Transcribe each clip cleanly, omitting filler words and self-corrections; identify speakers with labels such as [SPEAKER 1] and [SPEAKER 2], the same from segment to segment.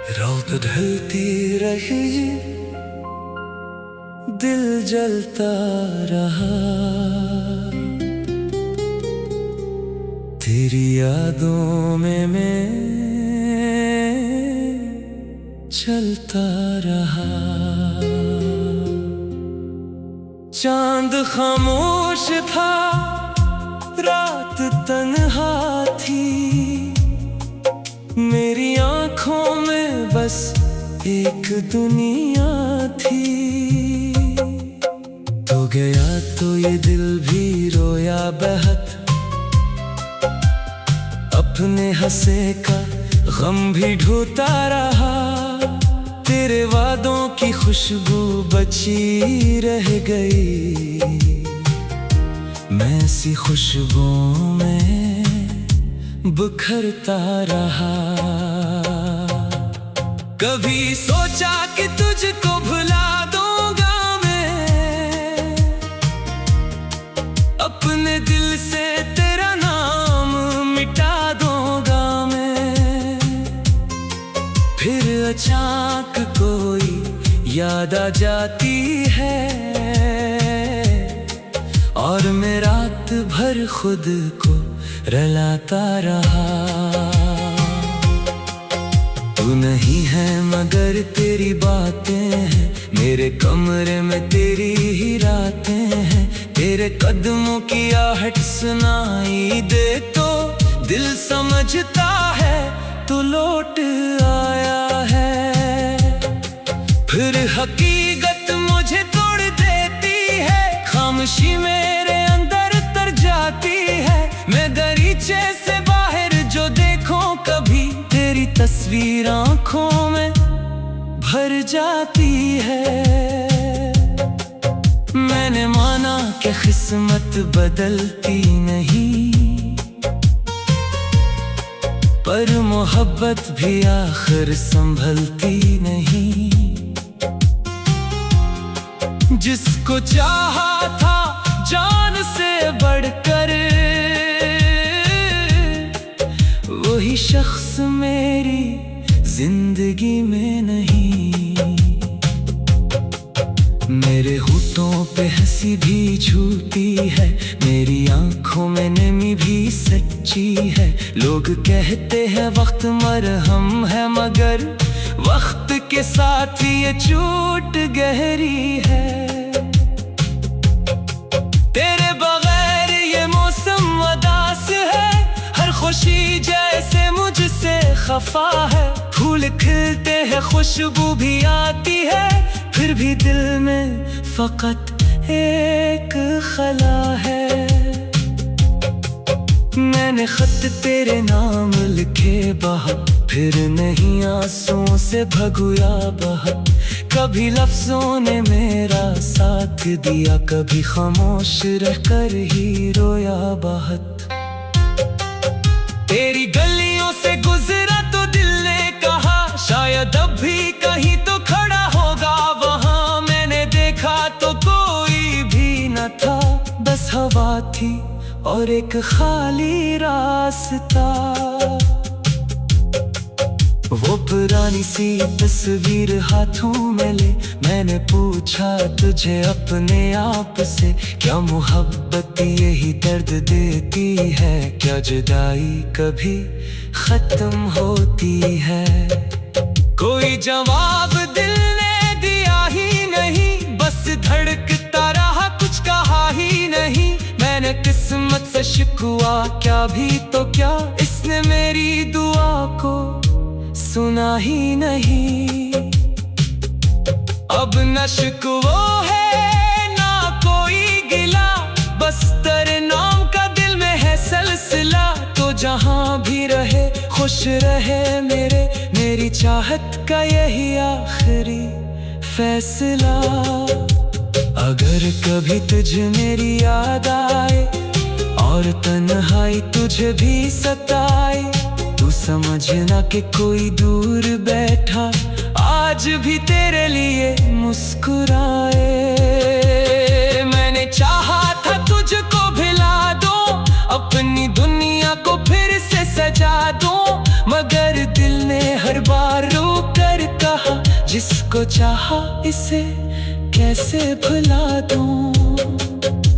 [SPEAKER 1] रात ढलती रही, दिल जलता रहा। तेरी यादों में मैं चलता रहा। चांद खामोश था, रात तन्हा थी। मेरी आंखों में बस एक दुनिया थी। तो गया तो ये दिल भी रोया बहुत, अपने हंसे का गम भी ढूंढता रहा। तेरे वादों की खुशबू बची रह गई, मैं ऐसी खुशबुओं में बिखरता रहा। कभी सोचा कि तुझको भुला दूंगा मैं, अपने दिल से तेरा नाम मिटा दूंगा मैं। फिर अचानक कोई याद आ जाती है, और मैं रात भर खुद को रुलाता रहा। तू नहीं है मगर तेरी बातें हैं, मेरे कमरे में तेरी ही रातें हैं। तेरे कदमों की आहट सुनाई दे तो दिल समझता है तू लौट आया है। फिर हकीकत मुझे तोड़ देती है, खामोशी मेरे अंदर तर जाती है। मैं दरीचे से बाहर जो देखूं कभी, तेरी तस्वीर आंखों में भर जाती है। मैंने माना कि किस्मत बदलती नहीं, पर मोहब्बत भी आखिर संभलती नहीं। जिसको चाहा था जान से बढ़कर, वही शख्स मेरी जिंदगी में नहीं। मेरे होठों पे हंसी भी झूठी है, मेरी आंखों में नमी भी सच्ची है। लोग कहते हैं वक्त मरहम है, मगर वक्त के साथ ये चोट गहरी है। तेरे बगैर ये मौसम उदास है, हर खुशी जैसे मुझसे खफा है। फूल खिलते हैं खुशबू भी आती है, फिर भी दिल में फकत एक खला है। मैंने खत तेरे नाम लिखे बहा, फिर नहीं आंसुओं से भगुया बहा। कभी लफ्जों ने मेरा साथ दिया, कभी खामोश रहकर ही रोया बहुत। तेरी गलियों से गुजरा तो दिल ने कहा, शायद अब भी कहीं तो खड़ा होगा वहां। मैंने देखा तो कोई भी न था, बस हवा थी और एक खाली रास्ता। वो पुरानी सी तस्वीर हाथों में ले, मैंने पूछा तुझे अपने आप से, क्या मोहब्बत यही दर्द देती है? क्या जुदाई कभी खत्म होती है? कोई जवाब दिल ने दिया ही नहीं, बस धड़कता रहा, कुछ कहा ही नहीं। मैंने किस्मत से शिकवा क्या भी तो क्या, इसने मेरी दुआ को सुना ही नहीं। अब न शिकवा है ना कोई गिला, बस तेरे नाम का दिल में है सिलसिला। तो जहां भी रहे खुश रहे मेरी चाहत का यही आखिरी फैसला। अगर कभी तुझे मेरी याद आए और तन्हाई तुझे भी सताए, तू समझना कि कोई दूर बैठा आज भी तेरे लिए मुस्कुराए। मैंने चाहा था तुझको भिला दो, अपनी दुनिया को फिर से सजा दो, मगर दिल ने हर बार रोका जिसको चाहा इसे कैसे भुला दूं।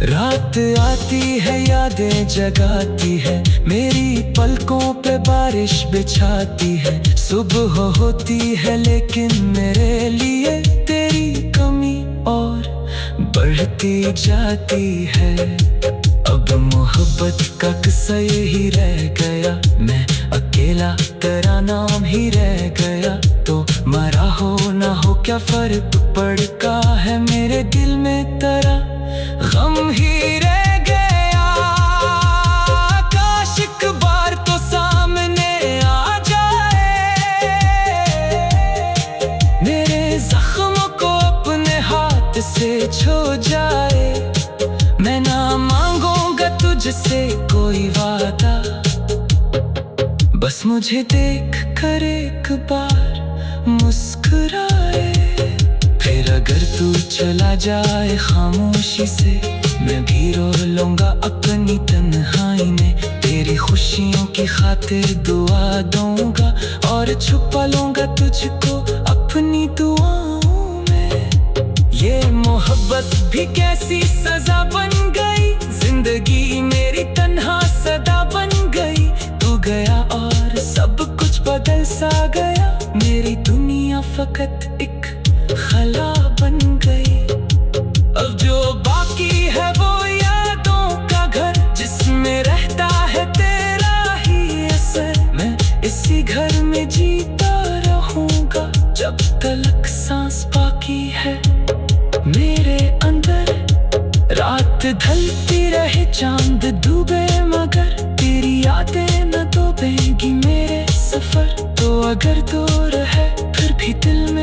[SPEAKER 1] रात आती है यादें जगाती है, मेरी पलकों पे बारिश बिछाती है। सुबह होती है लेकिन मेरे लिए तेरी कमी और बढ़ती जाती है। अब मोहब्बत का किस्सा यही रह गया, मैं अकेला तेरा नाम ही रह गया। तो मरा हो ना हो क्या फर्क पड़ता है, मेरे दिल में तेरा गम ही रह गया। काश एक बार तो सामने आ जाए, मेरे जख्मों को अपने हाथ से छू जाए। मैं ना मांगूंगा तुझसे कोई वादा, बस मुझे देख कर एक बार मुस्कुराए। फिर अगर तू चला जाए खामोशी से, मैं भी रो लूंगा अपनी तन्हाई में। तेरी खुशियों की खातिर दुआ दूंगा और छुपा लूंगा तुझको अपनी दुआओं में। ये मोहब्बत भी कैसी सजा बन गई, जिंदगी मेरी तन्हा सदा बन गई। तू गया और सब कुछ बदल सा गया, मेरी दुनिया फकत एक खला बन गई। अब जो बाकी है वो यादों का घर, जिसमें रहता है तेरा ही असर। मैं इसी घर में जीता रहूंगा जब तक सांस बाकी है मेरे अंदर। रात ढलती रहे चांद डूबे, मगर तेरी यादें न डूबेंगी मेरे सफर। तो अगर दूर है फिर भी दिल